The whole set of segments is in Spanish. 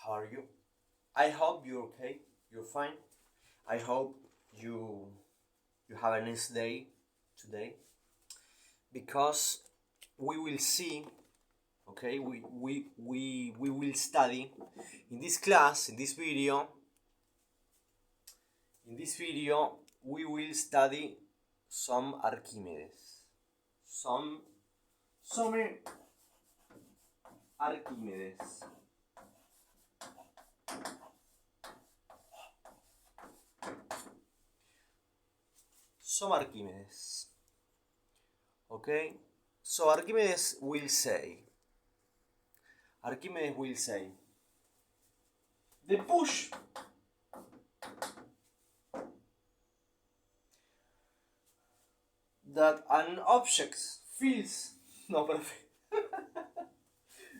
How are you? I hope you're okay. You're fine. I hope you have a nice day today, because we will see. Okay, we will study in this class, in this video. In this video, we will study some Archimedes. Some Archimedes. Some Archimedes. Okay? So Archimedes will say, the push that an object feels. No, profe.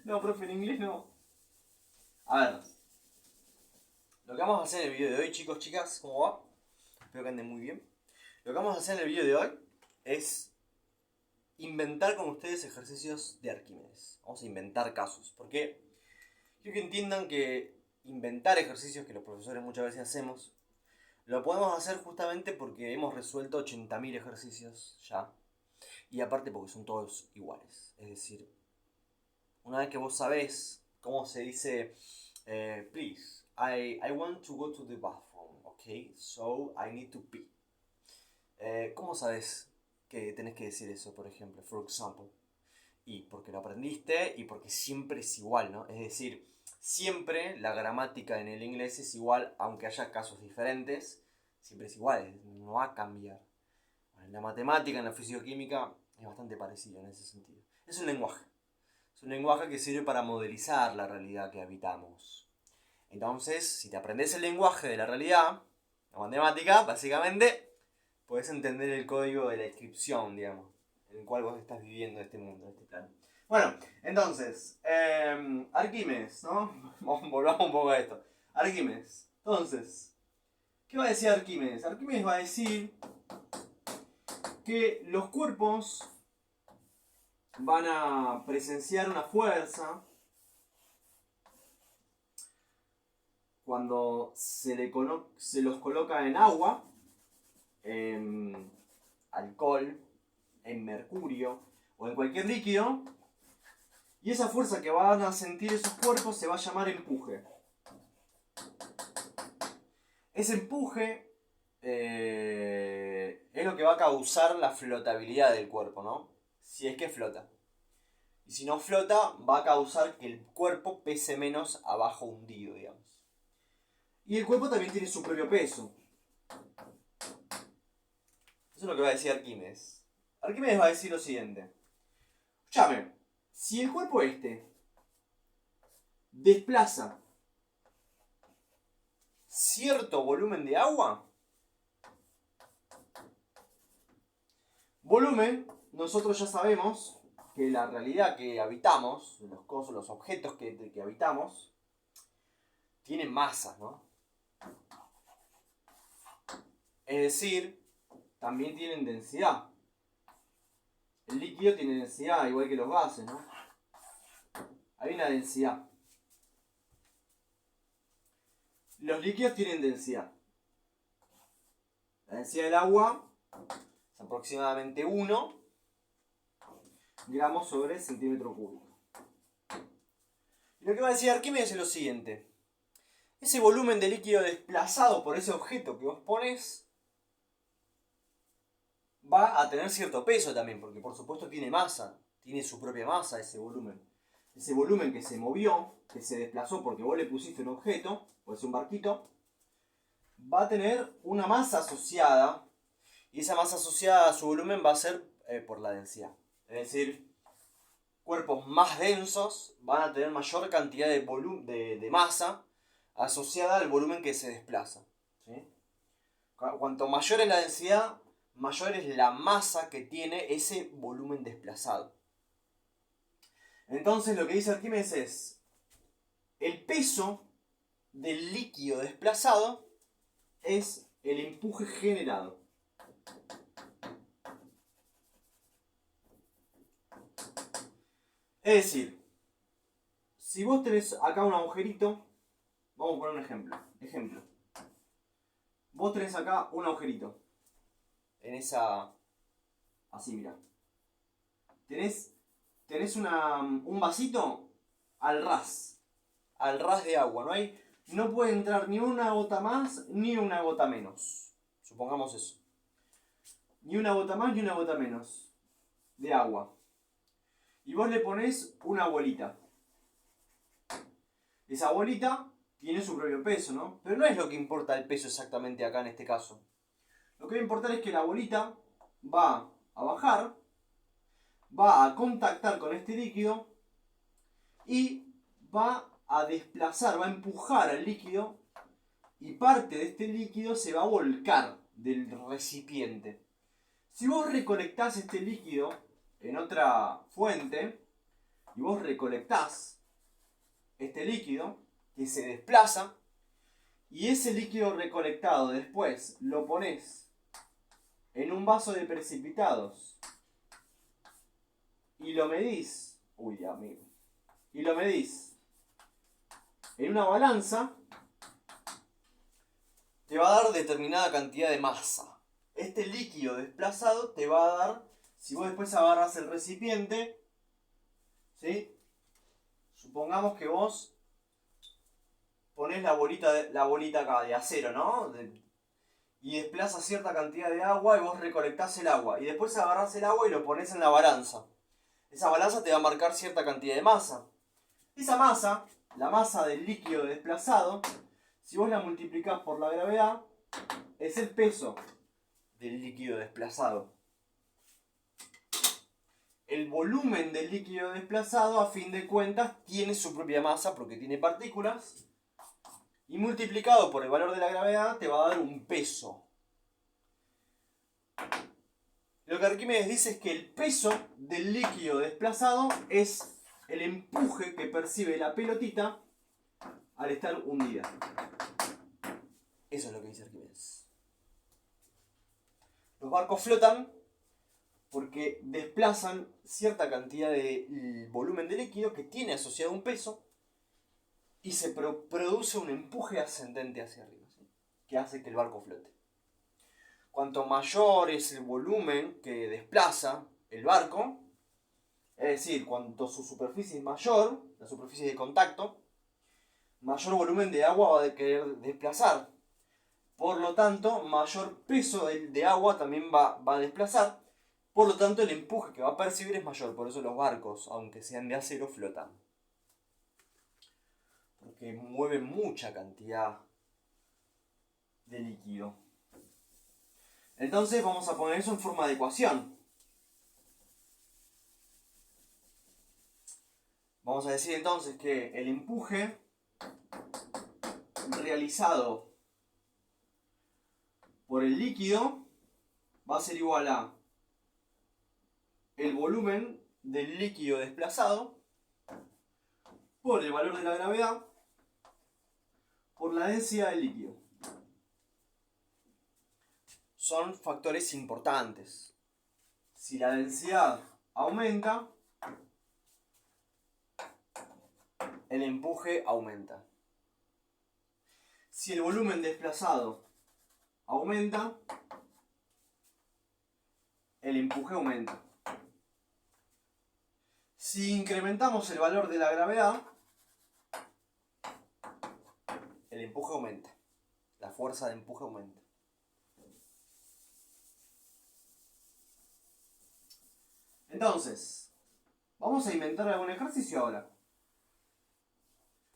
No, profe, en inglés no. A ver. Lo que vamos a hacer en el video de hoy, chicos, chicas, ¿cómo va? Espero que anden muy bien. Lo que vamos a hacer en el video de hoy es inventar con ustedes ejercicios de Arquímedes. Vamos a inventar casos. Porque quiero que entiendan que inventar ejercicios que los profesores muchas veces hacemos, lo podemos hacer justamente porque hemos resuelto 80.000 ejercicios ya. Y aparte porque son todos iguales. Es decir, una vez que vos sabés cómo se dice, please, I want to go to the bathroom, okay, so I need to pee. ¿Cómo sabés que tenés que decir eso, por ejemplo? For example. Y porque lo aprendiste y porque siempre es igual, ¿no? Es decir, siempre la gramática en el inglés es igual, aunque haya casos diferentes, siempre es igual, no va a cambiar. En la matemática, en la fisicoquímica, es bastante parecido en ese sentido. Es un lenguaje. Es un lenguaje que sirve para modelizar la realidad que habitamos. Entonces, si te aprendes el lenguaje de la realidad, la matemática, básicamente, podés entender el código de la inscripción, digamos, en el cual vos estás viviendo este mundo, este plano. Bueno, entonces, Arquímedes, ¿no? Volvamos un poco a esto. Arquímedes. Entonces, ¿qué va a decir Arquímedes? Arquímedes va a decir que los cuerpos van a presenciar una fuerza cuando se los coloca en agua, en alcohol, en mercurio o en cualquier líquido, y esa fuerza que van a sentir esos cuerpos se va a llamar empuje. Ese empuje es lo que va a causar la flotabilidad del cuerpo, ¿no? Si es que flota. Y si no flota, va a causar que el cuerpo pese menos abajo hundido, digamos. Y el cuerpo también tiene su propio peso. Eso es lo que va a decir Arquímedes. Arquímedes va a decir lo siguiente. Escúchame, si el cuerpo este desplaza cierto volumen de agua, volumen, nosotros ya sabemos que la realidad que habitamos, los objetos que habitamos, tienen masa, ¿no? Es decir, también tienen densidad. El líquido tiene densidad, igual que los gases, ¿no? Hay una densidad. Los líquidos tienen densidad. La densidad del agua es aproximadamente 1 gramos sobre centímetro cúbico. Y lo que va a decir Arquímedes es lo siguiente. Ese volumen de líquido desplazado por ese objeto que vos pones va a tener cierto peso también, porque por supuesto tiene masa, tiene su propia masa ese volumen. Ese volumen que se movió, que se desplazó porque vos le pusiste un objeto, puede ser un barquito, va a tener una masa asociada, y esa masa asociada a su volumen va a ser por la densidad. Es decir, cuerpos más densos van a tener mayor cantidad de masa asociada al volumen que se desplaza, ¿sí? Cuanto mayor es la densidad, mayor es la masa que tiene ese volumen desplazado. Entonces lo que dice Arquímedes es, el peso del líquido desplazado es el empuje generado. Es decir, si vos tenés acá un agujerito Vamos a poner un ejemplo. Vos tenés acá un agujerito. En esa... Así, mira. Tenés un vasito al ras. Al ras de agua. No puede entrar ni una gota más ni una gota menos. Supongamos eso. Ni una gota más ni una gota menos de agua. Y vos le ponés una bolita. Esa bolita tiene su propio peso, ¿no? Pero no es lo que importa el peso exactamente acá en este caso. Lo que va a importar es que la bolita va a bajar, va a contactar con este líquido y va a desplazar, va a empujar al líquido y parte de este líquido se va a volcar del recipiente. Si vos recolectás este líquido en otra fuente y vos recolectás este líquido que se desplaza y ese líquido recolectado después lo pones en un vaso de precipitados y lo medís, y lo medís en una balanza, te va a dar determinada cantidad de masa. Este líquido desplazado te va a dar, si vos después agarras el recipiente, ¿sí? Supongamos que vos ponés la bolita acá de acero, ¿no? Y desplazas cierta cantidad de agua y vos recolectás el agua. Y después agarrás el agua y lo ponés en la balanza. Esa balanza te va a marcar cierta cantidad de masa. Esa masa, la masa del líquido desplazado, si vos la multiplicás por la gravedad, es el peso del líquido desplazado. El volumen del líquido desplazado, a fin de cuentas, tiene su propia masa porque tiene partículas. Y multiplicado por el valor de la gravedad te va a dar un peso. Lo que Arquímedes dice es que el peso del líquido desplazado es el empuje que percibe la pelotita al estar hundida. Eso es lo que dice Arquímedes. Los barcos flotan porque desplazan cierta cantidad de volumen de líquido que tiene asociado un peso y se produce un empuje ascendente hacia arriba, ¿sí? Que hace que el barco flote. Cuanto mayor es el volumen que desplaza el barco, es decir, cuanto su superficie es mayor, la superficie de contacto, mayor volumen de agua va a querer desplazar. Por lo tanto, mayor peso de agua también va a desplazar. Por lo tanto, el empuje que va a percibir es mayor. Por eso los barcos, aunque sean de acero, flotan. Porque mueven mucha cantidad de líquido. Entonces vamos a poner eso en forma de ecuación. Vamos a decir entonces que el empuje realizado por el líquido va a ser igual a el volumen del líquido desplazado por el valor de la gravedad por la densidad del líquido. Son factores importantes. Si la densidad aumenta, el empuje aumenta. Si el volumen desplazado aumenta, el empuje aumenta. Si incrementamos el valor de la gravedad, el empuje aumenta. La fuerza de empuje aumenta. Entonces, vamos a inventar algún ejercicio ahora.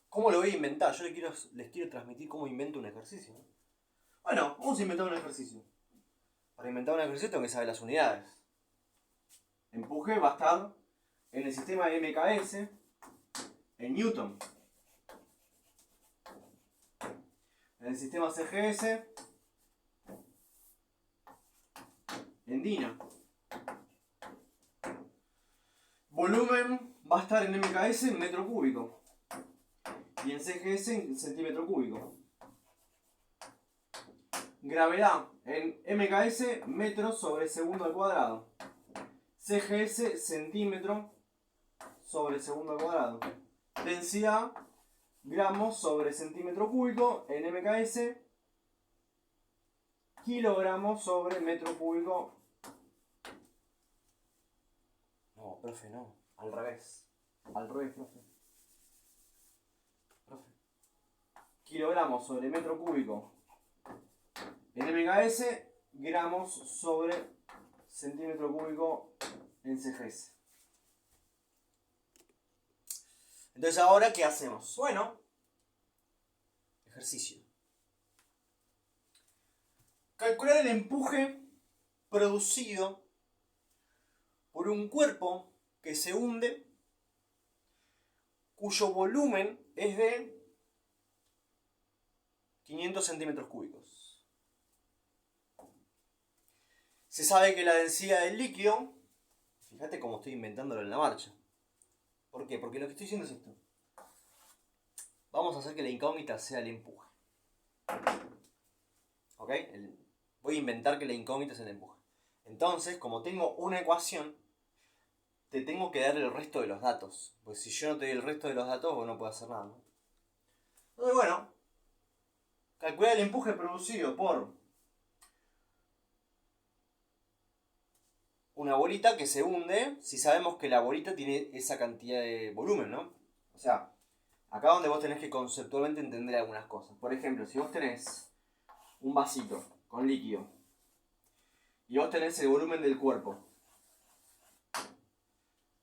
¿Cómo lo voy a inventar? Yo les quiero transmitir cómo invento un ejercicio, ¿no? Bueno, vamos a inventar un ejercicio. Para inventar un ejercicio tengo que saber las unidades. Empuje va a estar en el sistema de MKS en Newton. En el sistema CGS en Dina. Volumen va a estar en MKS en metro cúbico. Y en CGS en centímetro cúbico. Gravedad en MKS metros sobre segundo al cuadrado. CGS centímetro sobre segundo al cuadrado. Densidad gramos sobre centímetro cúbico en MKS, kilogramos sobre metro cúbico. No, profe, no. Al revés. Al revés, profe. Kilogramos sobre metro cúbico en MKS, gramos sobre centímetro cúbico en CGS. Entonces, ¿ahora qué hacemos? Bueno, ejercicio. Calcular el empuje producido por un cuerpo que se hunde, cuyo volumen es de 500 centímetros cúbicos. Se sabe que la densidad del líquido, fíjate cómo estoy inventándolo en la marcha. ¿Por qué? Porque lo que estoy diciendo es esto. Vamos a hacer que la incógnita sea el empuje. ¿Ok? Voy a inventar que la incógnita sea el empuje. Entonces, como tengo una ecuación, te tengo que dar el resto de los datos. Pues si yo no te doy el resto de los datos, vos no podés hacer nada, ¿no? Entonces, bueno, calcular el empuje producido por una bolita que se hunde, si sabemos que la bolita tiene esa cantidad de volumen, ¿no? O sea, acá donde vos tenés que conceptualmente entender algunas cosas. Por ejemplo, si vos tenés un vasito con líquido y vos tenés el volumen del cuerpo,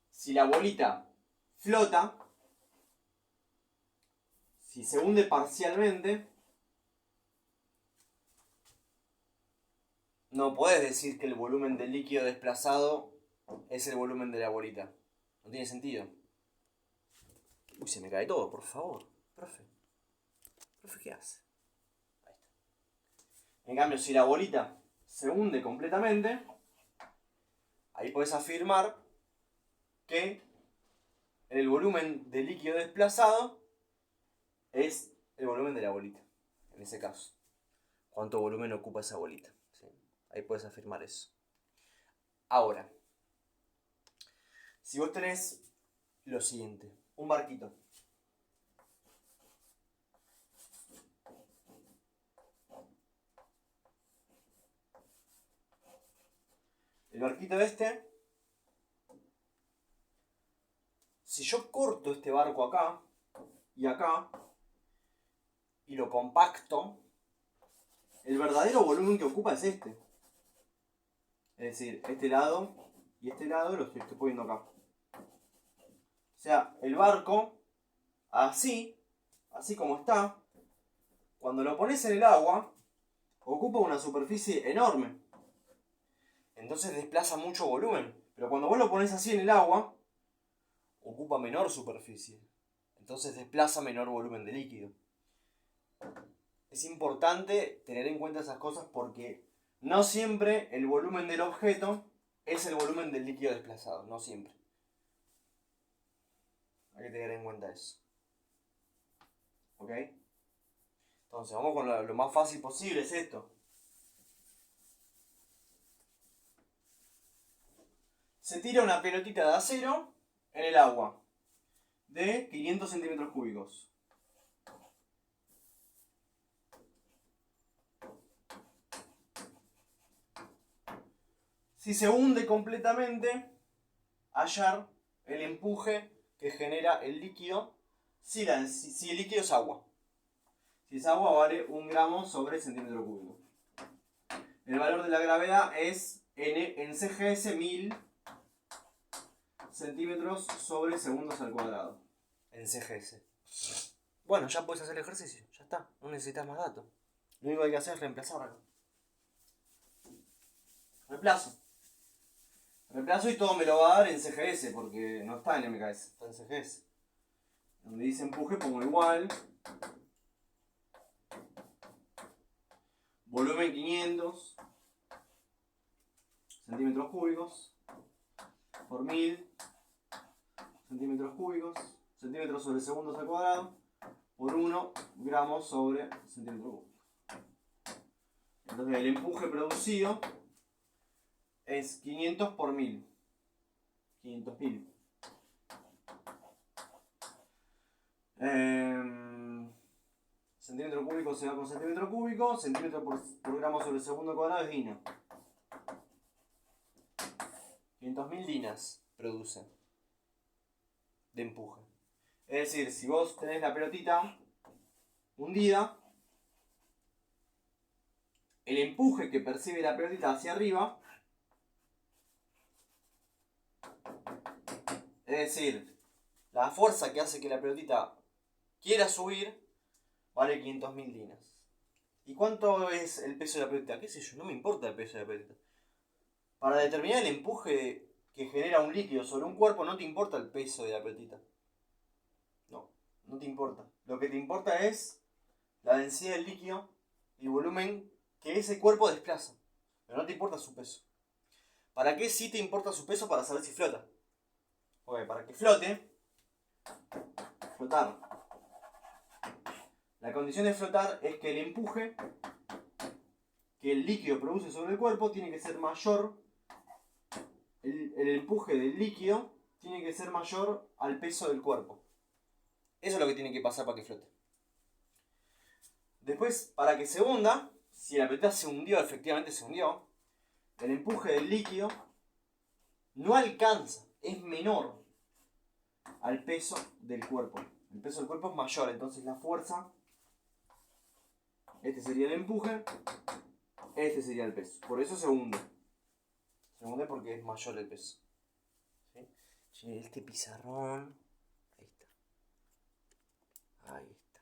si la bolita flota, si se hunde parcialmente, no podés decir que el volumen del líquido desplazado es el volumen de la bolita. No tiene sentido. Uy, se me cae todo, por favor. Profe, ¿qué hace? Ahí está. En cambio, si la bolita se hunde completamente, ahí podés afirmar que el volumen del líquido desplazado es el volumen de la bolita. En ese caso, ¿cuánto volumen ocupa esa bolita? ¿Sí? Ahí puedes afirmar eso. Ahora, si vos tenés lo siguiente, un barquito. El barquito este, si yo corto este barco acá y acá y lo compacto, el verdadero volumen que ocupa es este. Es decir, este lado y este lado lo estoy poniendo acá. O sea, el barco, así como está, cuando lo pones en el agua, ocupa una superficie enorme. Entonces desplaza mucho volumen. Pero cuando vos lo pones así en el agua, ocupa menor superficie. Entonces desplaza menor volumen de líquido. Es importante tener en cuenta esas cosas porque no siempre el volumen del objeto es el volumen del líquido desplazado. No siempre. Hay que tener en cuenta eso. ¿Ok? Entonces vamos con lo más fácil posible, es esto. Se tira una pelotita de acero en el agua de 500 centímetros cúbicos. Si se hunde completamente, hallar el empuje que genera el líquido si el líquido es agua. Si es agua vale 1 gramo sobre centímetro cúbico. El valor de la gravedad es en CGS 1000 centímetros sobre segundos al cuadrado. En CGS. Bueno, ya puedes hacer el ejercicio. Ya está. No necesitas más datos. Lo único que hay que hacer es reemplazar acá. Reemplazo y todo me lo va a dar en CGS porque no está en MKS, está en CGS. Donde dice empuje pongo igual. Volumen 500 centímetros cúbicos por 1000 centímetros cúbicos, centímetros sobre segundos al cuadrado, por 1 gramos sobre centímetro cúbico. Entonces el empuje producido es 500 por 1000. 500.000. centímetro cúbico se va con centímetro cúbico, centímetro por gramo sobre segundo cuadrado es dina. 500.000 dinas produce de empuje. Es decir, si vos tenés la pelotita hundida, el empuje que percibe la pelotita hacia arriba, es decir, la fuerza que hace que la pelotita quiera subir, vale 500.000 dinas. ¿Y cuánto es el peso de la pelotita? ¿Qué sé yo? No me importa el peso de la pelotita. Para determinar el empuje que genera un líquido sobre un cuerpo, no te importa el peso de la pelotita. No te importa. Lo que te importa es la densidad del líquido y el volumen que ese cuerpo desplaza. Pero no te importa su peso. ¿Para qué sí te importa su peso? Para saber si flota. Porque para que flotar, la condición de flotar es que el empuje que el líquido produce sobre el cuerpo tiene que ser mayor. El empuje del líquido tiene que ser mayor al peso del cuerpo. Eso es lo que tiene que pasar para que flote. Después, para que se hunda, si la pelota se hundió, efectivamente se hundió, el empuje del líquido no alcanza, es menor al peso del cuerpo. El peso del cuerpo es mayor, entonces la fuerza, este sería el empuje, este sería el peso. Por eso se hunde. Se hunde porque es mayor el peso. ¿Sí? Che, este pizarrón. Ahí está. Ahí está.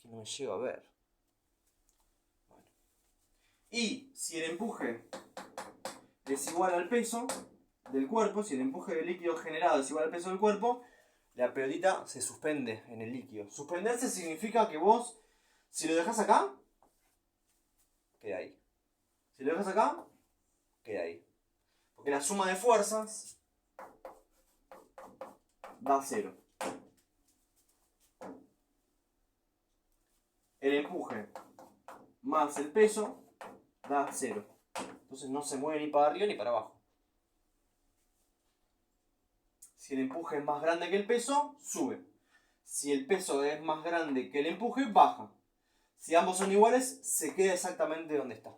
Que no me llego a ver. Bueno. Y si el empuje es igual al peso del cuerpo, si el empuje del líquido generado es igual al peso del cuerpo, la pelotita se suspende en el líquido. Suspenderse significa que vos, si lo dejas acá, queda ahí. Si lo dejas acá, queda ahí. Porque la suma de fuerzas da 0. El empuje más el peso da 0. Entonces no se mueve ni para arriba ni para abajo. Si el empuje es más grande que el peso, sube. Si el peso es más grande que el empuje, baja. Si ambos son iguales, se queda exactamente donde está.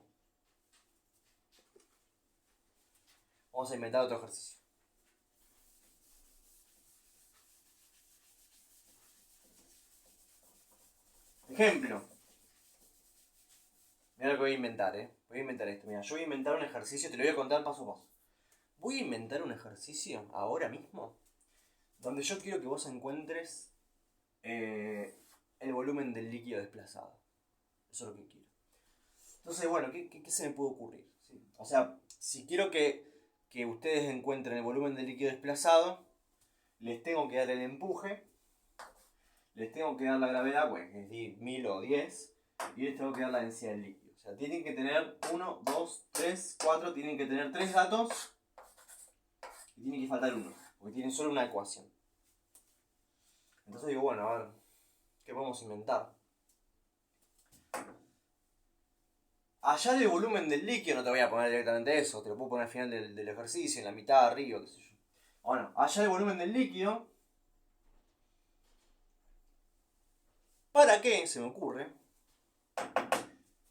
Vamos a inventar otro ejercicio. Ejemplo. Mira lo que voy a inventar, Voy a inventar esto. Mira, yo voy a inventar un ejercicio, te lo voy a contar paso a paso. Voy a inventar un ejercicio ahora mismo donde yo quiero que vos encuentres el volumen del líquido desplazado. Eso es lo que quiero. Entonces, bueno, ¿qué se me puede ocurrir? ¿Sí? O sea, si quiero que ustedes encuentren el volumen del líquido desplazado, les tengo que dar el empuje, les tengo que dar la gravedad, bueno, es decir, 1000 o 10, y les tengo que dar la densidad del líquido. O sea, tienen que tener 1, 2, 3, 4, tienen que tener 3 datos, y tiene que faltar uno, porque tienen solo una ecuación. Entonces digo, bueno, a ver, ¿qué podemos inventar? Hallar el volumen del líquido, no te voy a poner directamente eso, te lo puedo poner al final del ejercicio, en la mitad, arriba, qué sé yo. Bueno, hallar el volumen del líquido. ¿Para qué? Se me ocurre.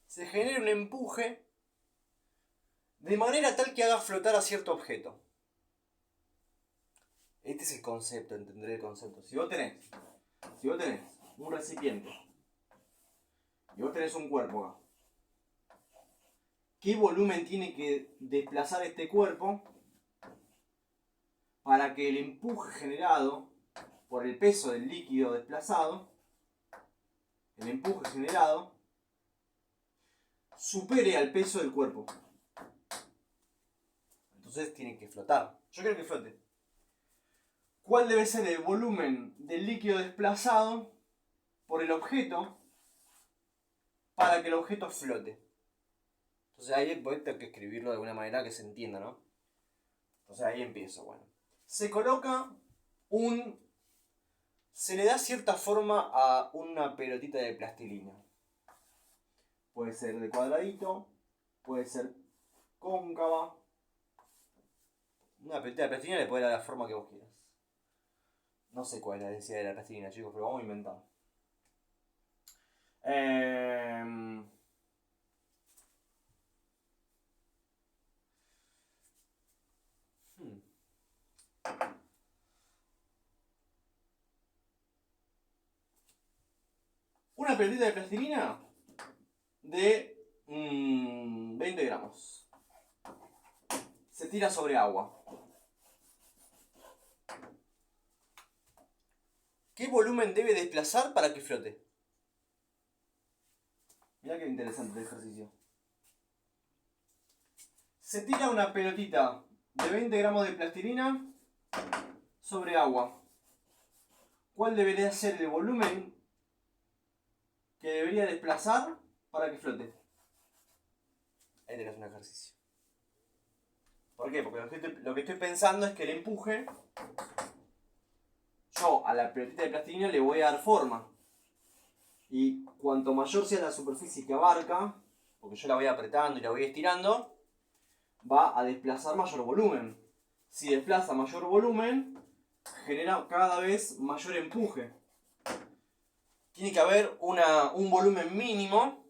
Se genera un empuje de manera tal que haga flotar a cierto objeto. Este es el concepto, entender el concepto. Si vos tenés un recipiente y vos tenés un cuerpo acá, ¿qué volumen tiene que desplazar este cuerpo para que el empuje generado por el peso del líquido desplazado, el empuje generado, supere al peso del cuerpo? Entonces tiene que flotar. Yo quiero que flote. ¿Cuál debe ser el volumen del líquido desplazado por el objeto para que el objeto flote? Entonces ahí voy a tener que escribirlo de alguna manera que se entienda, ¿no? Entonces ahí empiezo, bueno. Se coloca se le da cierta forma a una pelotita de plastilina. Puede ser de cuadradito, puede ser cóncava. Una pelotita de plastilina le puede dar la forma que vos quieras. No sé cuál es la densidad de la plastilina, chicos, pero vamos a inventar. Em, hmm. Una pelotita de plastilina de 20 gramos. Se tira sobre agua. ¿Qué volumen debe desplazar para que flote? Mirá qué interesante el ejercicio. Se tira una pelotita de 20 gramos de plastilina sobre agua. ¿Cuál debería ser el volumen que debería desplazar para que flote? Ahí tenés un ejercicio. ¿Por qué? Porque lo que estoy pensando es que el empuje, yo a la pelotita de plastilina le voy a dar forma. Y cuanto mayor sea la superficie que abarca, porque yo la voy apretando y la voy estirando, va a desplazar mayor volumen. Si desplaza mayor volumen, genera cada vez mayor empuje. Tiene que haber un volumen mínimo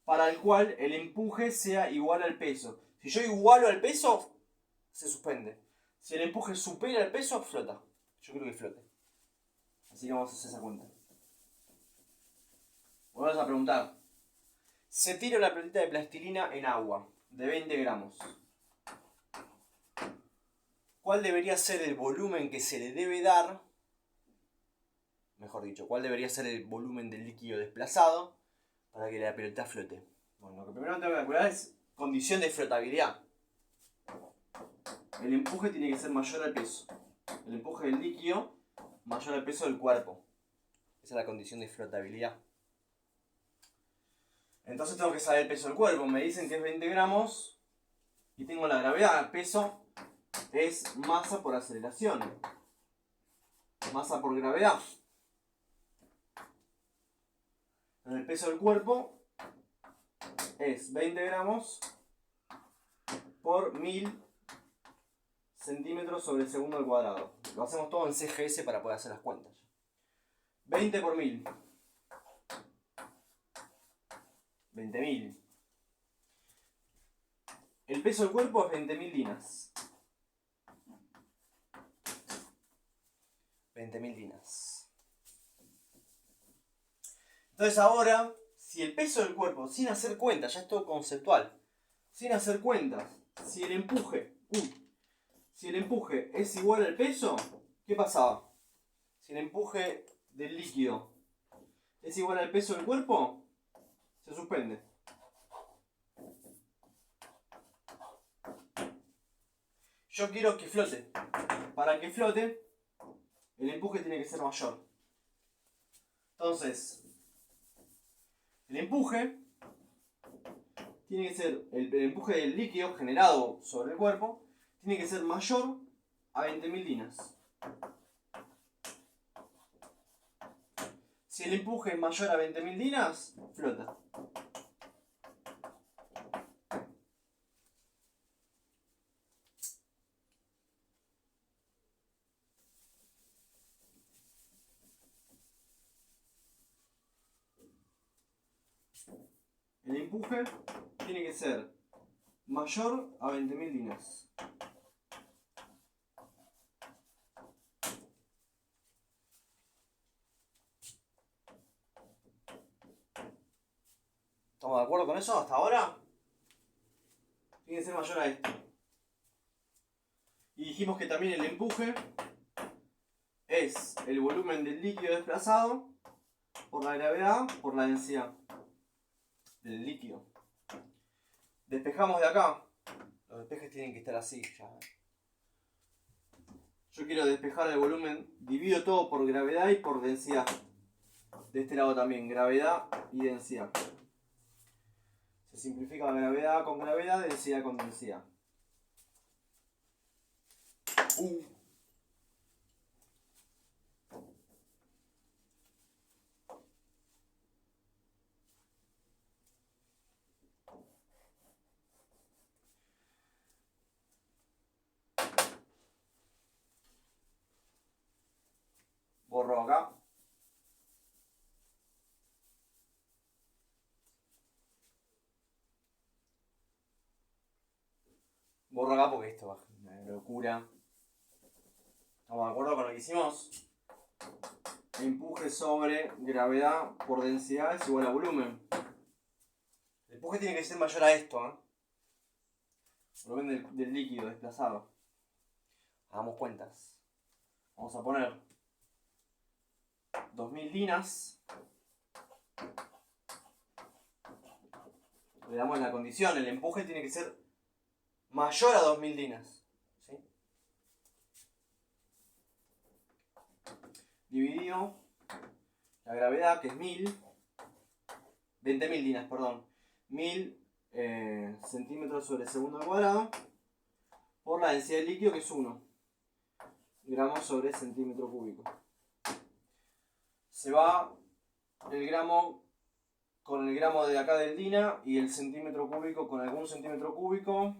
para el cual el empuje sea igual al peso. Si yo igualo al peso, se suspende. Si el empuje supera el peso, flota. Yo creo que flote. Así que vamos a hacer esa cuenta. Vamos a preguntar. Se tira una pelotita de plastilina en agua de 20 gramos. ¿Cuál debería ser el volumen que se le debe dar? Mejor dicho, ¿cuál debería ser el volumen del líquido desplazado para que la pelota flote? Bueno, lo que primero tengo que calcular es condición de flotabilidad. El empuje tiene que ser mayor al peso. El empuje del líquido mayor al peso del cuerpo. Esa es la condición de flotabilidad. Entonces tengo que saber el peso del cuerpo. Me dicen que es 20 gramos y tengo la gravedad. El peso es masa por aceleración. Masa por gravedad. El peso del cuerpo es 20 gramos por 1000 centímetros sobre el segundo al cuadrado. Lo hacemos todo en CGS para poder hacer las cuentas. 20 por 1000. 20.000. El peso del cuerpo es 20.000 dinas. 20.000 dinas. Entonces ahora, si el peso del cuerpo, sin hacer cuentas, ya es todo conceptual, sin hacer cuentas, si el empuje es igual al peso, ¿qué pasaba? Si el empuje del líquido es igual al peso del cuerpo, se suspende. Yo quiero que flote. Para que flote, el empuje tiene que ser mayor. Entonces, el empuje tiene que ser, el empuje del líquido generado sobre el cuerpo, tiene que ser mayor a 20.000 dinas. Si el empuje es mayor a 20.000 dinas, flota. El empuje tiene que ser mayor a 20.000 dinas. ¿Estamos de acuerdo con eso hasta ahora? Tiene que ser mayor a esto. Y dijimos que también el empuje es el volumen del líquido desplazado por la gravedad por la densidad del líquido. Despejamos de acá. Los despejes tienen que estar así ya. Yo quiero despejar el volumen, divido todo por gravedad y por densidad. De este lado también, gravedad y densidad. Se simplifica gravedad con gravedad, densidad con densidad. Borro acá. Borro acá porque esto es una locura. ¿Estamos de acuerdo con lo que hicimos? Empuje sobre gravedad por densidad es igual a volumen. El empuje tiene que ser mayor a esto, ¿eh? Volumen del líquido desplazado. Hagamos cuentas. Vamos a poner 2000 dinas. Le damos la condición, el empuje tiene que ser mayor a 2000 dinas. ¿Sí? Dividido la gravedad, que es 20.000 dinas, perdón. 1000 centímetros sobre segundo al cuadrado por la densidad del líquido, que es 1 gramos sobre centímetro cúbico. Se va el gramo con el gramo de acá del dina y el centímetro cúbico con algún centímetro cúbico.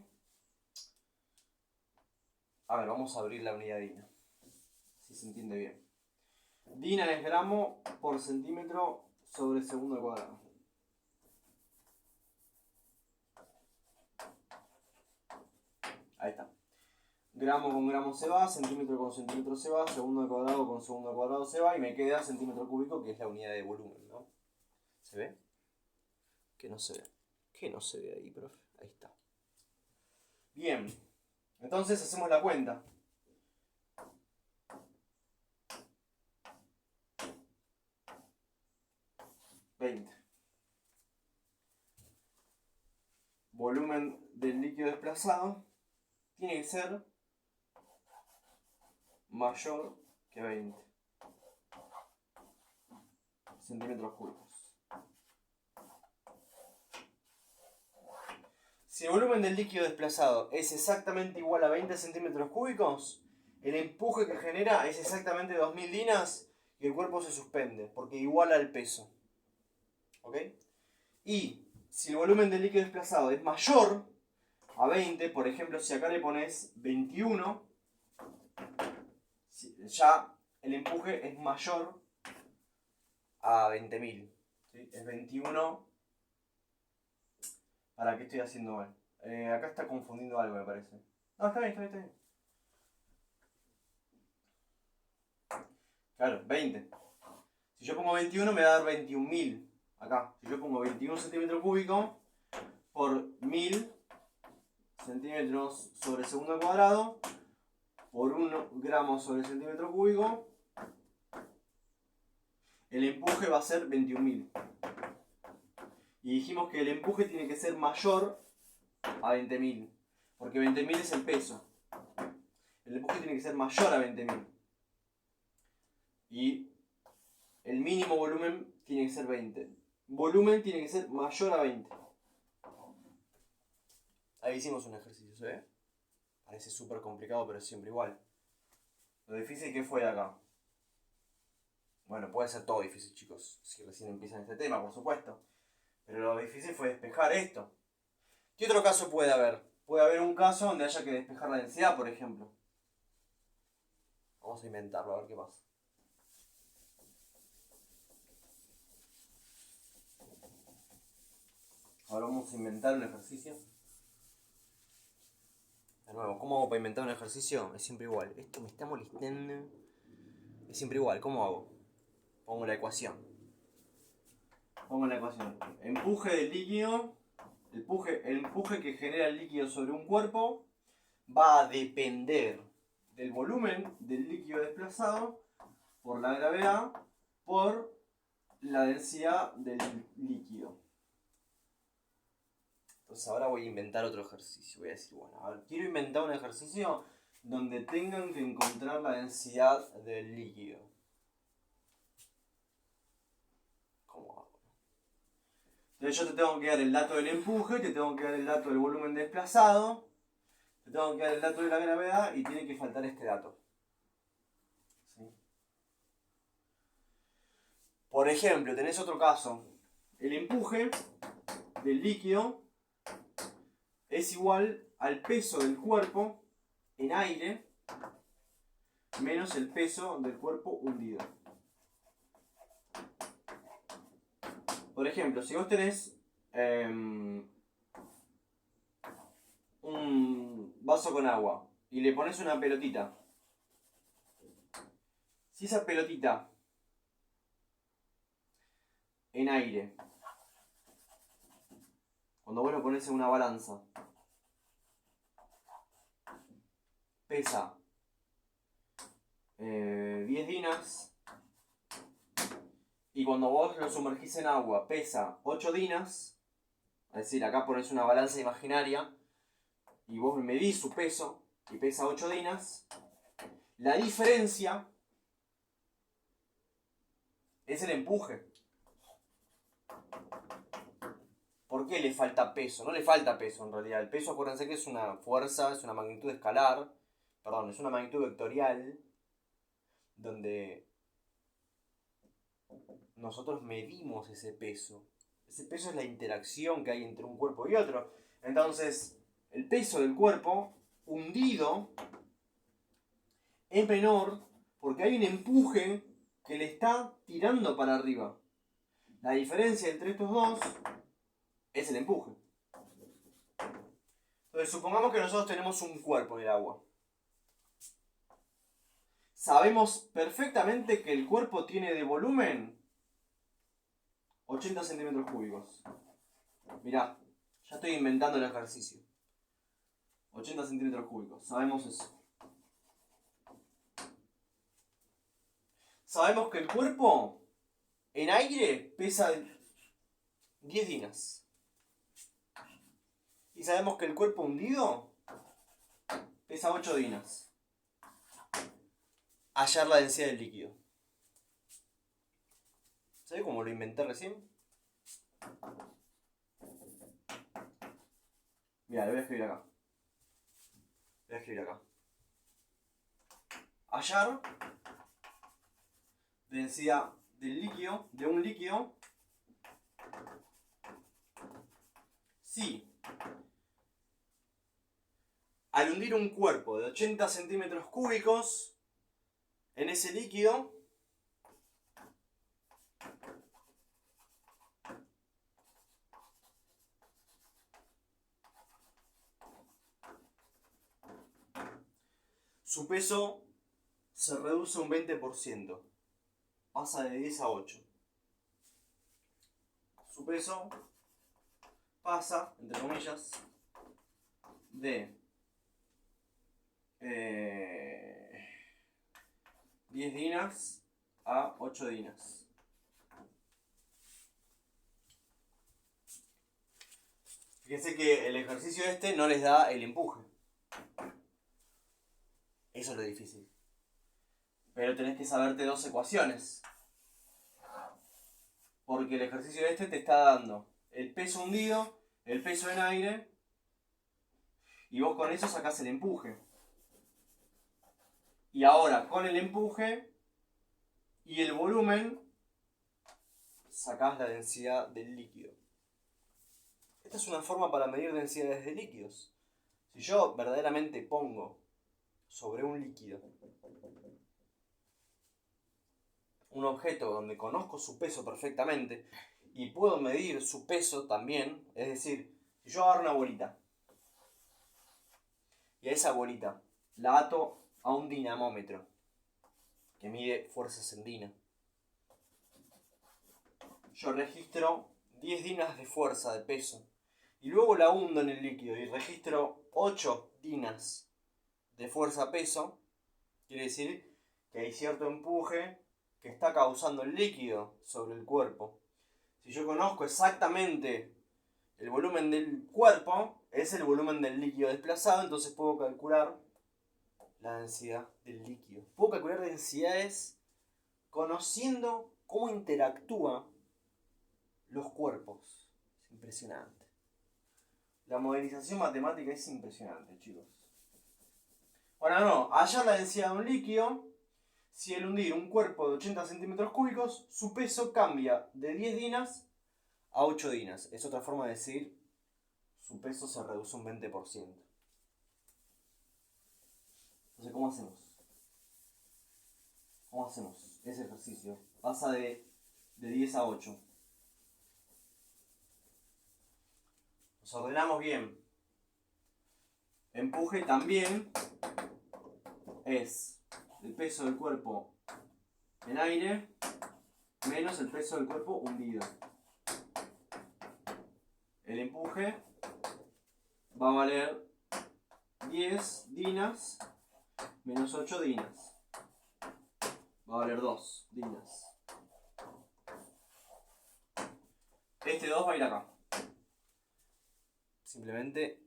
A ver, vamos a abrir la unidad dina, si se entiende bien. Dina es gramo por centímetro sobre segundo al cuadrado. Ahí está. Gramo con gramo se va, centímetro con centímetro se va, segundo al cuadrado con segundo al cuadrado se va y me queda centímetro cúbico, que es la unidad de volumen, ¿no? ¿Se ve? Que no se ve. Que no se ve ahí, profe. Ahí está. Bien. Entonces hacemos la cuenta. Volumen del líquido desplazado tiene que ser mayor que 20 centímetros cúbicos. Si el volumen del líquido desplazado es exactamente igual a 20 centímetros cúbicos, el empuje que genera es exactamente 2000 dinas y el cuerpo se suspende porque iguala el peso. ¿Ok? Y si el volumen del líquido desplazado es mayor a 20, por ejemplo, si acá le pones 21, ya el empuje es mayor a 20.000. ¿Sí? Es 21. ¿Para qué estoy haciendo mal? Acá está confundiendo algo, me parece. No, está bien. Claro, 20. Si yo pongo 21 me va a dar 21.000. Acá. Si yo pongo 21 centímetros cúbicos por 1000 centímetros sobre segundo al cuadrado por 1 gramo sobre centímetro cúbico, el empuje va a ser 21.000. Y dijimos que el empuje tiene que ser mayor a 20.000, porque 20.000 es el peso. El empuje tiene que ser mayor a 20.000. Y el mínimo volumen tiene que ser 20. Volumen tiene que ser mayor a 20. Ahí hicimos un ejercicio, ¿se ve? Parece súper complicado, pero es siempre igual. Lo difícil que fue acá. Bueno, puede ser todo difícil, chicos, si recién empiezan este tema, por supuesto. Pero lo difícil fue despejar esto. ¿Qué otro caso puede haber? Puede haber un caso donde haya que despejar la densidad, por ejemplo. Vamos a inventarlo, a ver qué pasa. Ahora vamos a inventar un ejercicio. De nuevo, ¿cómo hago para inventar un ejercicio? Es siempre igual. Esto me está molestando. Es siempre igual. ¿Cómo hago? Pongo la ecuación. Empuje del líquido. El empuje que genera el líquido sobre un cuerpo va a depender del volumen del líquido desplazado por la gravedad por la densidad del líquido. Entonces ahora voy a inventar otro ejercicio. Voy a decir, bueno, a ver, quiero inventar un ejercicio donde tengan que encontrar la densidad del líquido. ¿Cómo hago? Entonces yo te tengo que dar el dato del empuje, te tengo que dar el dato del volumen desplazado, te tengo que dar el dato de la gravedad y tiene que faltar este dato. ¿Sí? Por ejemplo, tenés otro caso. El empuje del líquido es igual al peso del cuerpo en aire menos el peso del cuerpo hundido. Por ejemplo, si vos tenés vaso con agua y le pones una pelotita. Si esa pelotita en aire, cuando vos lo pones en una balanza, pesa 10 dinas, y cuando vos lo sumergís en agua pesa 8 dinas, es decir, acá pones una balanza imaginaria y vos medís su peso y pesa 8 dinas, la diferencia es el empuje. ¿Por qué le falta peso? No le falta peso en realidad. El peso, acuérdense que es una fuerza, es una magnitud escalar, perdón, es una magnitud vectorial, donde nosotros medimos ese peso. Ese peso es la interacción que hay entre un cuerpo y otro. Entonces, el peso del cuerpo hundido es menor porque hay un empuje que le está tirando para arriba. La diferencia entre estos dos es el empuje. Entonces, supongamos que nosotros tenemos un cuerpo en el agua. Sabemos perfectamente que el cuerpo tiene de volumen 80 centímetros cúbicos. Mirá, ya estoy inventando el ejercicio. 80 centímetros cúbicos, sabemos eso. Sabemos que el cuerpo en aire pesa 10 dinas. Y sabemos que el cuerpo hundido pesa 8 dinas. Hallar la densidad del líquido. ¿Sabes cómo lo inventé recién? Mira, lo voy a escribir acá. Hallar densidad del líquido, de un líquido, si al hundir un cuerpo de 80 centímetros cúbicos en ese líquido, su peso se reduce un 20%. Pasa de 10 a 8. Su peso pasa, entre comillas, de 10 dinas a 8 dinas. Fíjense que el ejercicio este no les da el empuje. Eso es lo difícil. Pero tenés que saberte dos ecuaciones. Porque el ejercicio este te está dando el peso hundido, el peso en aire, y vos con eso sacás el empuje. Y ahora, con el empuje y el volumen, sacás la densidad del líquido. Esta es una forma para medir densidades de líquidos. Si yo verdaderamente pongo sobre un líquido un objeto donde conozco su peso perfectamente y puedo medir su peso también, es decir, si yo agarro una bolita y a esa bolita la ato a un dinamómetro que mide fuerzas en dina, yo registro 10 dinas de fuerza, de peso, y luego la hundo en el líquido y registro 8 dinas de fuerza-peso, quiere decir que hay cierto empuje que está causando el líquido sobre el cuerpo. Si yo conozco exactamente el volumen del cuerpo, es el volumen del líquido desplazado, entonces puedo calcular la densidad del líquido. Puedo calcular densidades conociendo cómo interactúan los cuerpos. Es impresionante. La modelización matemática es impresionante, chicos. Ahora no, hallar la densidad de un líquido. Si al hundir un cuerpo de 80 centímetros cúbicos, su peso cambia de 10 dinas a 8 dinas. Es otra forma de decir, su peso se reduce un 20%. Entonces, ¿cómo hacemos? ¿Cómo hacemos ese ejercicio? Pasa de 10 a 8. Nos ordenamos bien. empuje también es el peso del cuerpo en aire menos el peso del cuerpo hundido. El empuje va a valer 10 dinas menos 8 dinas. Va a valer 2 dinas. Este 2 va a ir acá. Simplemente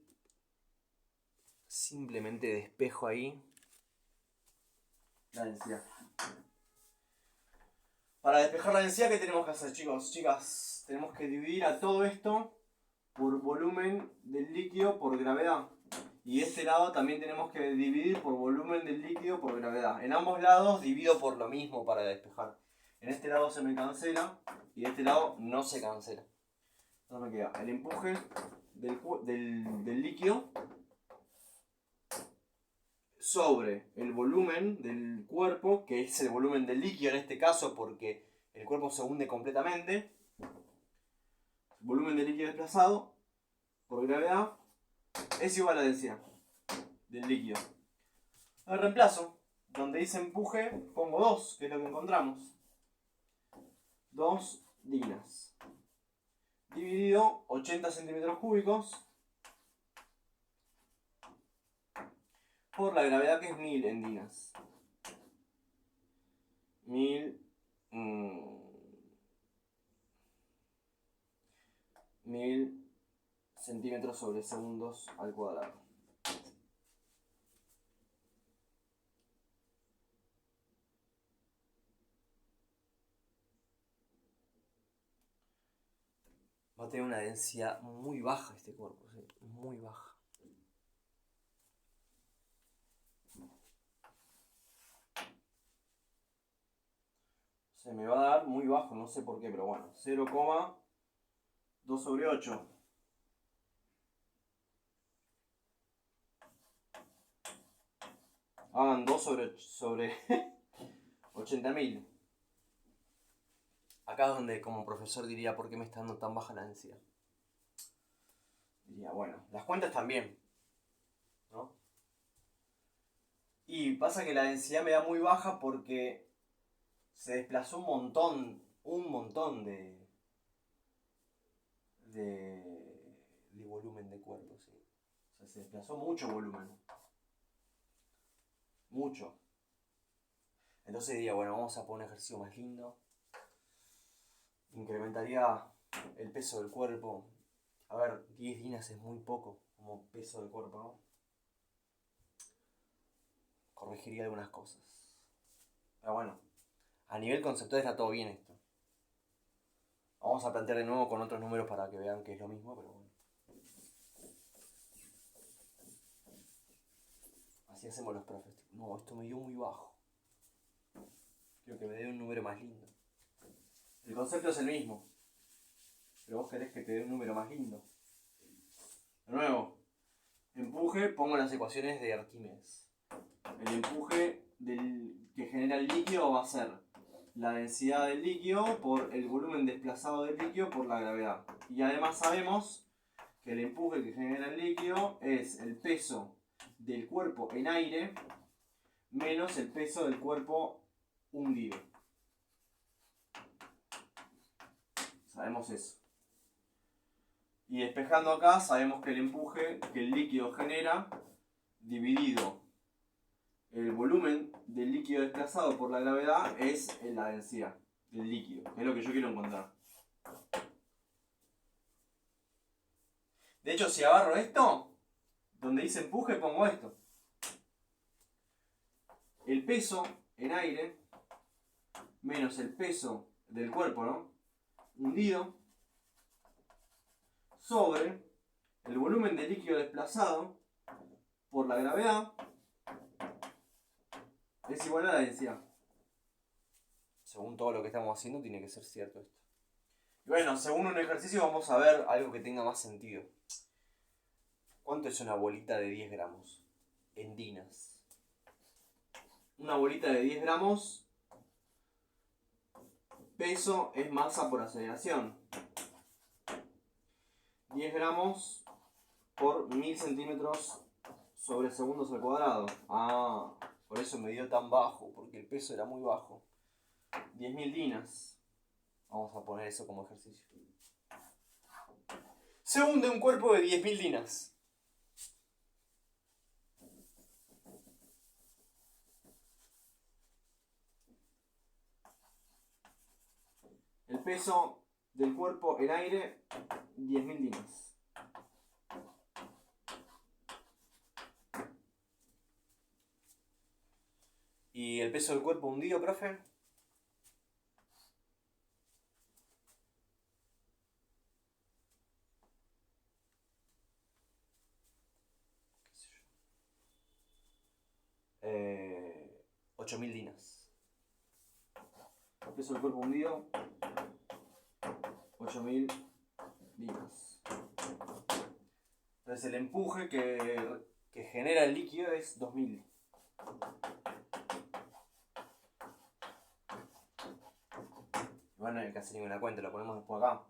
despejo ahí la densidad. Para despejar la densidad, ¿qué tenemos que hacer, chicos? Chicas, tenemos que dividir a todo esto por volumen del líquido por gravedad. Y este lado también tenemos que dividir por volumen del líquido por gravedad. En ambos lados divido por lo mismo para despejar. En este lado se me cancela y de este lado no se cancela. Entonces me queda el empuje del líquido sobre el volumen del cuerpo, que es el volumen del líquido en este caso porque el cuerpo se hunde completamente. Volumen del líquido desplazado por gravedad es igual a la densidad del líquido. Ahora reemplazo. Donde dice empuje pongo 2, que es lo que encontramos. 2 dinas. Dividido 80 centímetros cúbicos por la gravedad, que es 1000 en dinas. 1000 centímetros sobre segundos al cuadrado. Va a tener una densidad muy baja este cuerpo, ¿sí? Muy baja. Se me va a dar muy bajo, no sé por qué, pero bueno. 0,2 sobre 8. Hagan 2 sobre 80.000. Acá es donde como profesor diría, ¿por qué me está dando tan baja la densidad? Diría, bueno, las cuentas están bien, ¿no? Y pasa que la densidad me da muy baja porque se desplazó un montón de volumen de cuerpo, ¿sí? O sea, se desplazó mucho volumen. Mucho. Entonces diría, bueno, vamos a poner un ejercicio más lindo. Incrementaría el peso del cuerpo. A ver, 10 dinas es muy poco como peso del cuerpo, ¿no? Corregiría algunas cosas. Pero bueno, a nivel conceptual está todo bien esto. Vamos a plantear de nuevo con otros números para que vean que es lo mismo, pero bueno. Así hacemos los profes. No, esto me dio muy bajo. Quiero que me dé un número más lindo. El concepto es el mismo, pero vos querés que te dé un número más lindo. De nuevo, empuje, pongo las ecuaciones de Arquímedes. El empuje que genera el líquido va a ser la densidad del líquido por el volumen desplazado del líquido por la gravedad. Y además sabemos que el empuje que genera el líquido es el peso del cuerpo en aire menos el peso del cuerpo hundido. Sabemos eso. Y despejando acá, sabemos que el empuje que el líquido genera dividido el volumen del líquido desplazado por la gravedad es la densidad del líquido, que es lo que yo quiero encontrar. De hecho, si agarro esto, donde dice empuje pongo esto. El peso en aire menos el peso del cuerpo, ¿no? Hundido sobre el volumen del líquido desplazado por la gravedad es igual a la densidad. Según todo lo que estamos haciendo tiene que ser cierto esto. Y bueno, según un ejercicio vamos a ver algo que tenga más sentido. ¿Cuánto es una bolita de 10 gramos? En dinas. Una bolita de 10 gramos, peso es masa por aceleración. 10 gramos por 1000 centímetros sobre segundos al cuadrado. Ah, por eso me dio tan bajo, porque el peso era muy bajo. 10.000 dinas. Vamos a poner eso como ejercicio. Se hunde un cuerpo de 10.000 dinas. El peso del cuerpo en aire, 10.000 dinas. ¿Y el peso del cuerpo hundido, profe? ¿Qué sé yo? 8.000 dinas. El peso del cuerpo hundido, 8.000 dinas. Entonces el empuje que genera el líquido es 2.000. No hay que hacer ninguna cuenta, lo ponemos después acá.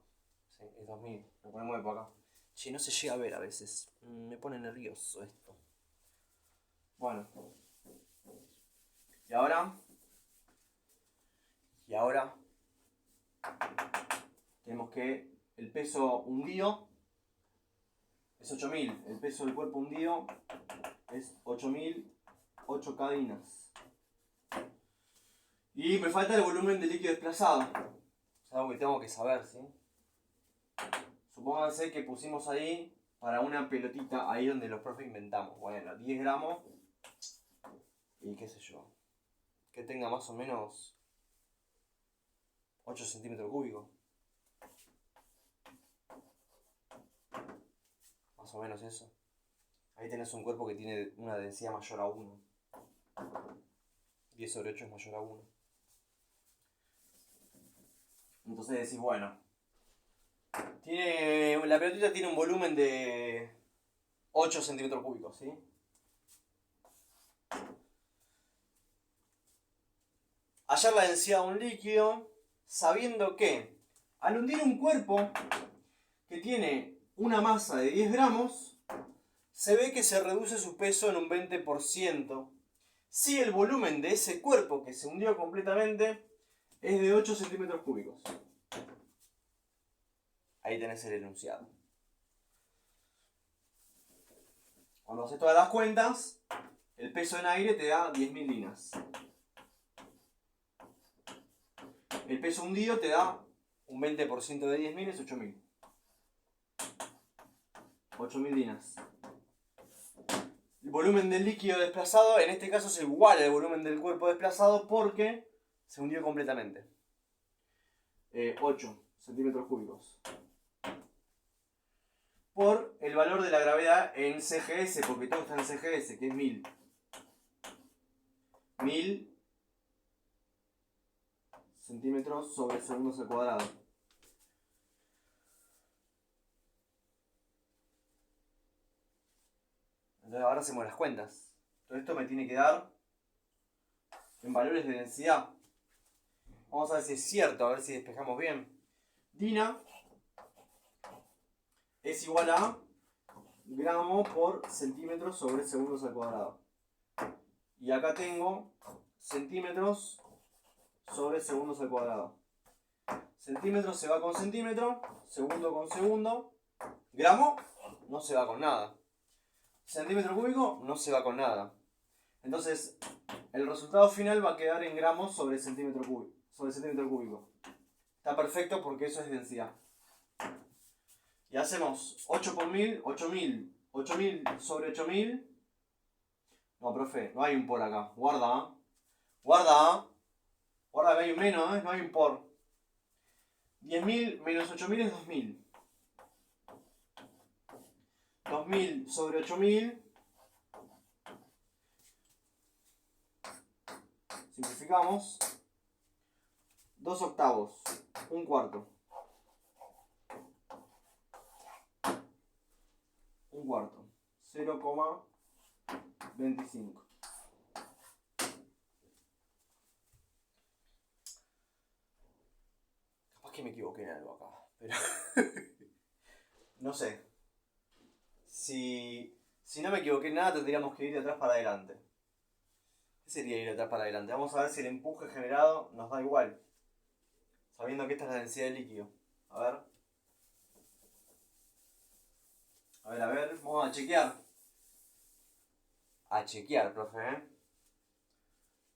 Sí, es 2.000, lo ponemos después acá. Che, no se llega a ver a veces. Me pone nervioso esto. Bueno. Y ahora tenemos que el peso hundido es 8.000. El peso del cuerpo hundido es 8.000, 8 cadenas. Y me falta el volumen de líquido desplazado. Es algo que tengo que saber, ¿sí? Supónganse que pusimos ahí para una pelotita, ahí donde los profes inventamos. Bueno, 10 gramos y qué sé yo. Que tenga más o menos 8 centímetros cúbicos. Más o menos eso. Ahí tenés un cuerpo que tiene una densidad mayor a 1. 10 sobre 8 es mayor a 1. Entonces decís, bueno, la pelotita tiene un volumen de 8 centímetros cúbicos, ¿sí? Hallar la densidad de un líquido, sabiendo que al hundir un cuerpo que tiene una masa de 10 gramos, se ve que se reduce su peso en un 20% si el volumen de ese cuerpo que se hundió completamente es de 8 centímetros cúbicos. Ahí tenés el enunciado. Cuando haces todas las cuentas, el peso en aire te da 10.000 dinas. El peso hundido te da un 20% de 10.000, es 8.000. 8.000 dinas. El volumen del líquido desplazado, en este caso, es igual al volumen del cuerpo desplazado porque se hundió completamente. 8 centímetros cúbicos. Por el valor de la gravedad en CGS, porque todo está en CGS, que es 1000. 1000 centímetros sobre segundos al cuadrado. Entonces ahora hacemos las cuentas. Todo esto me tiene que dar en valores de densidad. Vamos a ver si es cierto, a ver si despejamos bien. Dina es igual a gramo por centímetro sobre segundos al cuadrado. Y acá tengo centímetros sobre segundos al cuadrado. Centímetro se va con centímetro, segundo con segundo. Gramo no se va con nada. Centímetro cúbico no se va con nada. Entonces, el resultado final va a quedar en gramos sobre centímetro cúbico. Está perfecto porque eso es densidad. Y hacemos 8 por 1000, 8000. 8000 sobre 8000. No, profe, no hay un por acá. Guarda. Guarda que hay un menos, no hay un por. 10.000 menos 8.000 es 2.000. 2.000 sobre 8.000. Simplificamos. 2 octavos. Un cuarto. Un cuarto. 0,25. Capaz que me equivoqué en algo acá. Pero no sé. Si Si no me equivoqué en nada, tendríamos que ir de atrás para adelante. ¿Qué sería ir de atrás para adelante? Vamos a ver si el empuje generado nos da igual. Sabiendo que esta es la densidad del líquido. A ver. A ver, vamos a chequear. A chequear, profe, ¿eh?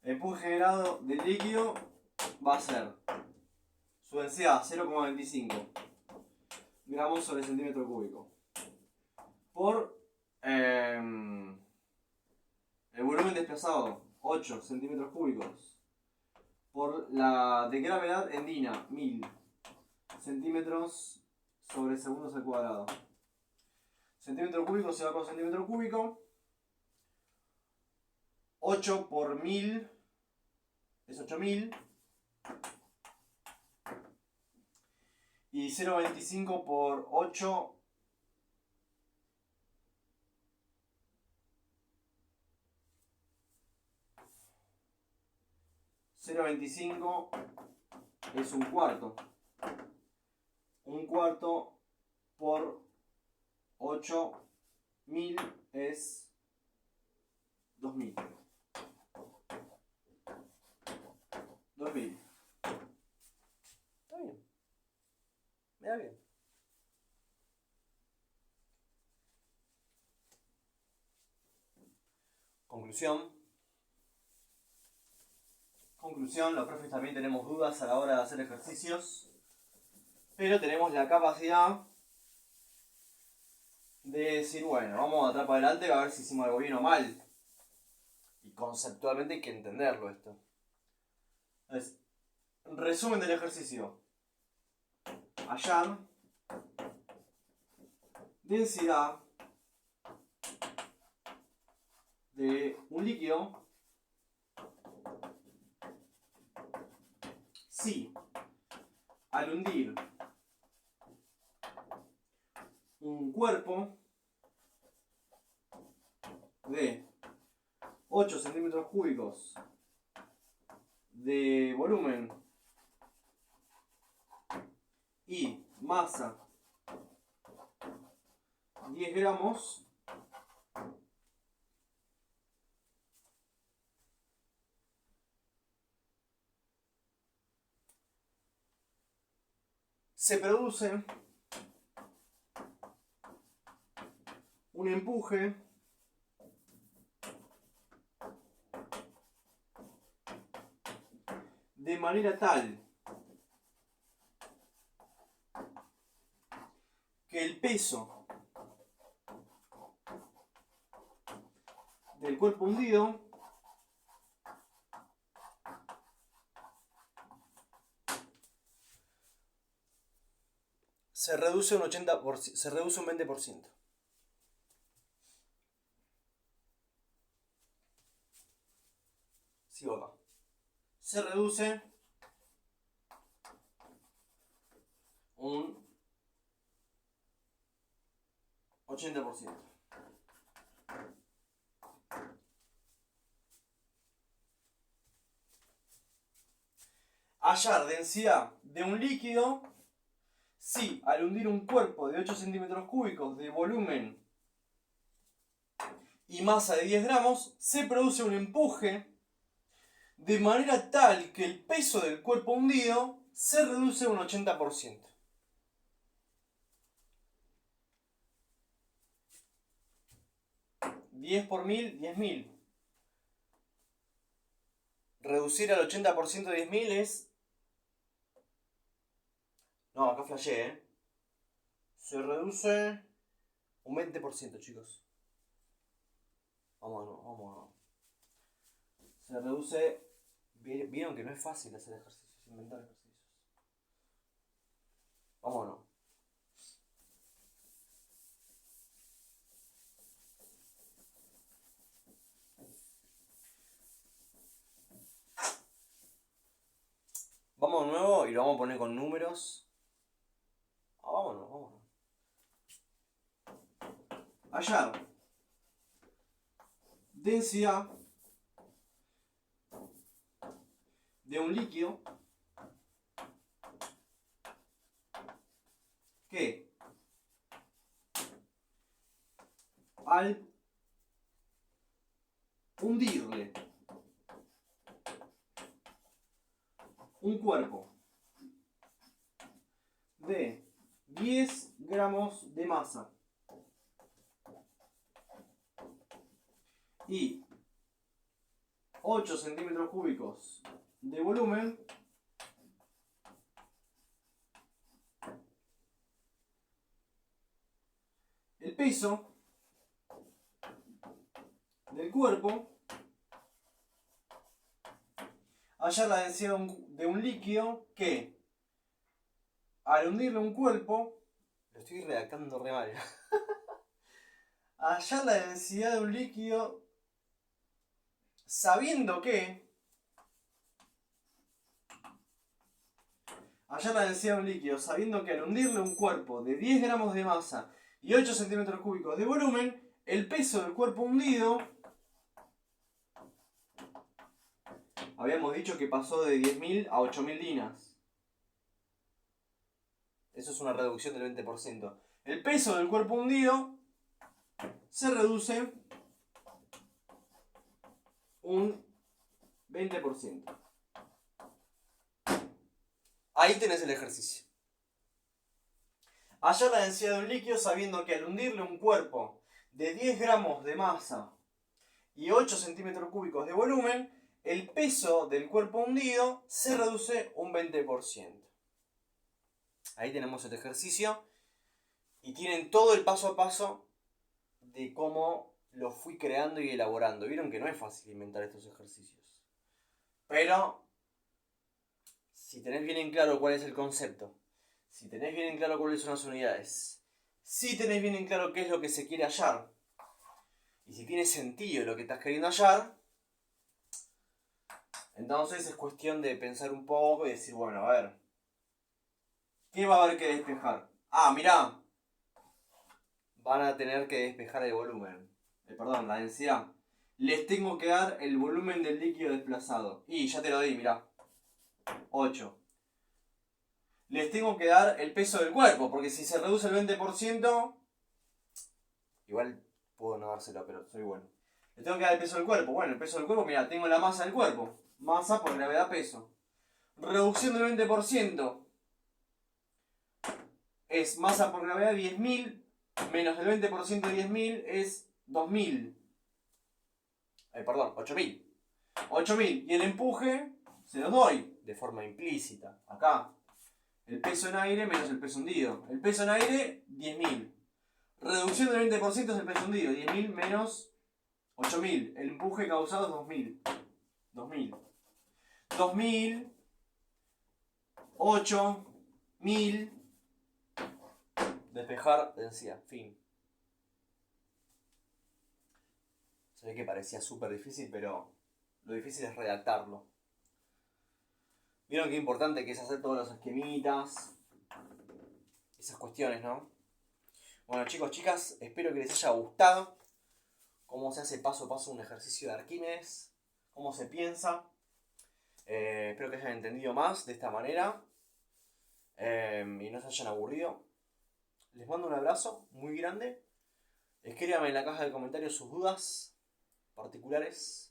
El empuje generado del líquido va a ser su densidad 0,25 gramos sobre centímetro cúbico por el volumen desplazado 8 centímetros cúbicos por la de gravedad en DINA 1000 centímetros sobre segundos al cuadrado. Centímetro cúbico se va con centímetro cúbico. 8 por 1000 es 8000. Y 0,25 por 8 0,25 es un cuarto. Un cuarto por 8000 es 2000. 2000. Está bien. Me da bien. Conclusión, los profes también tenemos dudas a la hora de hacer ejercicios, pero tenemos la capacidad de decir, bueno, vamos de atrás para adelante a ver si hicimos algo bien o mal. Y conceptualmente hay que entenderlo esto. Entonces, resumen del ejercicio. Hallar densidad de un líquido si al hundir un cuerpo de 8 centímetros cúbicos de volumen y masa 10 gramos, se produce un empuje de manera tal que el peso del cuerpo hundido se reduce un 80%, se reduce un 20%. Sigo acá. Se reduce un 80%. Hallar densidad de un líquido si al hundir un cuerpo de 8 centímetros cúbicos de volumen y masa de 10 gramos, se produce un empuje de manera tal que el peso del cuerpo hundido se reduce un 80%. $10 por 1000, 10.000. Reducir al 80% de 10.000 es... No, acá flashé, ¿eh? Se reduce un 20%, chicos. Vamos. Se reduce... Vieron que no es fácil hacer ejercicios, inventar ejercicios. Vámonos. Vamos de nuevo y lo vamos a poner con números. Vámonos. Hallar densidad de un líquido que al hundirle un cuerpo de 10 gramos de masa y 8 centímetros cúbicos de volumen, el peso del cuerpo, hallar la densidad de un líquido que, al hundirle un cuerpo, lo estoy redactando re mal, hallar la densidad de un líquido sabiendo que, hallar la densidad de un líquido sabiendo que al hundirle un cuerpo de 10 gramos de masa y 8 centímetros cúbicos de volumen, el peso del cuerpo hundido, habíamos dicho que pasó de 10.000 a 8.000 dinas. Eso es una reducción del 20%. El peso del cuerpo hundido se reduce un 20%. Ahí tenés el ejercicio. Hallar la densidad de un líquido sabiendo que al hundirle un cuerpo de 10 gramos de masa y 8 centímetros cúbicos de volumen, el peso del cuerpo hundido se reduce un 20%. Ahí tenemos el ejercicio y tienen todo el paso a paso de cómo lo fui creando y elaborando. Vieron que no es fácil inventar estos ejercicios. Pero, si tenés bien en claro cuál es el concepto, si tenés bien en claro cuáles son las unidades, si tenés bien en claro qué es lo que se quiere hallar, y si tiene sentido lo que estás queriendo hallar, entonces es cuestión de pensar un poco y decir, bueno, a ver, ¿qué va a haber que despejar? Ah, mirá, van a tener que despejar el volumen. Perdón, la densidad. Les tengo que dar el volumen del líquido desplazado. Y ya te lo di, mirá. 8. Les tengo que dar el peso del cuerpo, porque si se reduce el 20%, igual puedo no dárselo, pero soy bueno. Les tengo que dar el peso del cuerpo. Bueno, el peso del cuerpo, mirá, tengo la masa del cuerpo. Masa por gravedad peso. Reducción del 20% es masa por gravedad 10.000 menos el 20% de 10.000 es 2.000. Perdón, 8.000. 8.000. Y el empuje se los doy de forma implícita. Acá. El peso en aire menos el peso hundido. El peso en aire, 10.000. Reducción del 20% es el peso hundido. 10.000 menos 8.000. El empuje causado es 2.000. 2.000. 2.000. 8.000. Despejar densidad. Fin. Se ve que parecía súper difícil, pero lo difícil es redactarlo. Vieron qué importante que es hacer todos los esquemitas, esas cuestiones, ¿no? Bueno, chicos, chicas, espero que les haya gustado cómo se hace paso a paso un ejercicio de Arquímedes, cómo se piensa. Espero que hayan entendido más de esta manera y no se hayan aburrido. Les mando un abrazo muy grande. Escríbanme en la caja de comentarios sus dudas particulares.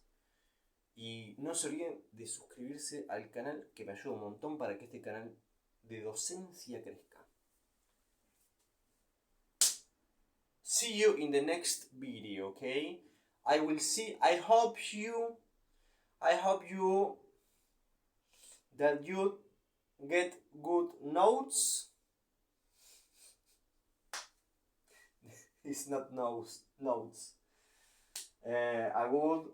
Y no se olviden de suscribirse al canal, que me ayuda un montón para que este canal de docencia crezca. See you in the next video, okay? I hope you that you get good notes. It's not notes. A good.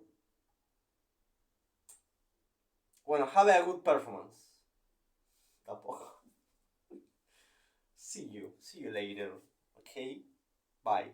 Bueno, have a good performance. Tampoco. See you later. Okay? Bye.